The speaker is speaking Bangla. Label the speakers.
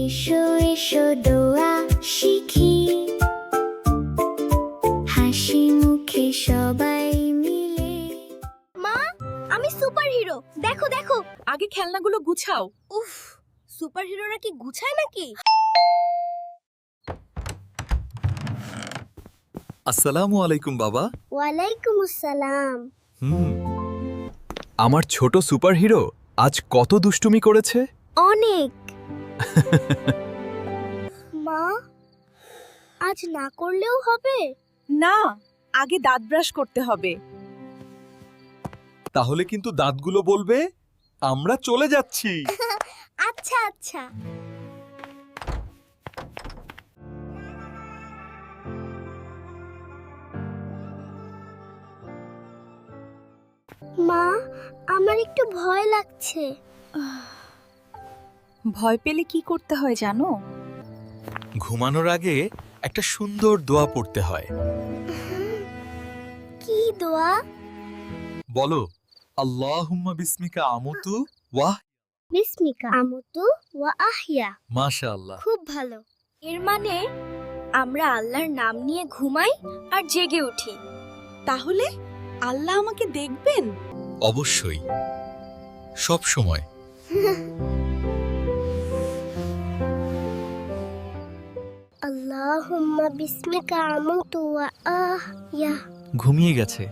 Speaker 1: এসো এসো দোয়া শিখি হাসি মুখে সবাই মিলে।
Speaker 2: মা, আমি সুপারহিরো, দেখো দেখো।
Speaker 3: আগে খেলনাগুলো গুছাও।
Speaker 2: উফ, সুপারহিরোরা কি গুছায় নাকি?
Speaker 4: আসসালামু আলাইকুম বাবা।
Speaker 2: ওয়ালাইকুম আসসালাম।
Speaker 4: আমার ছোট সুপারহিরো আজ কত দুষ্টুমি করেছে।
Speaker 2: অনেক। মা, আজ না করলেও হবে?
Speaker 3: না, আগে দাঁত ব্রাশ করতে হবে।
Speaker 4: তাহলে কিন্তু দাঁতগুলো বলবে আমরা চলে যাচ্ছি।
Speaker 2: আচ্ছা আচ্ছা। মা, আমার একটু ভয় লাগছে।
Speaker 3: ভয় পেলে কি করতে হয় জানো?
Speaker 4: ঘুমানোর আগে একটা সুন্দর দোয়া পড়তে হয়।
Speaker 2: কি দোয়া?
Speaker 4: বলো, আল্লাহুম্মা বিসমিকা আমুতু ওয়াহ।
Speaker 2: বিসমিকা আমুতু ওয়া আহইয়া।
Speaker 4: মাশাআল্লাহ।
Speaker 2: খুব ভালো। এর মানে আমরা আল্লাহর নাম নিয়ে ঘুমাই আর জেগে উঠি।
Speaker 3: তাহলে আল্লাহ আমাকে দেখবেন?
Speaker 4: অবশ্যই, সব সময়।
Speaker 2: আল্লাহুম্মা বিসমিকা আমুতু ওয়া আহইয়া।
Speaker 4: ঘুমিয়ে গেছে।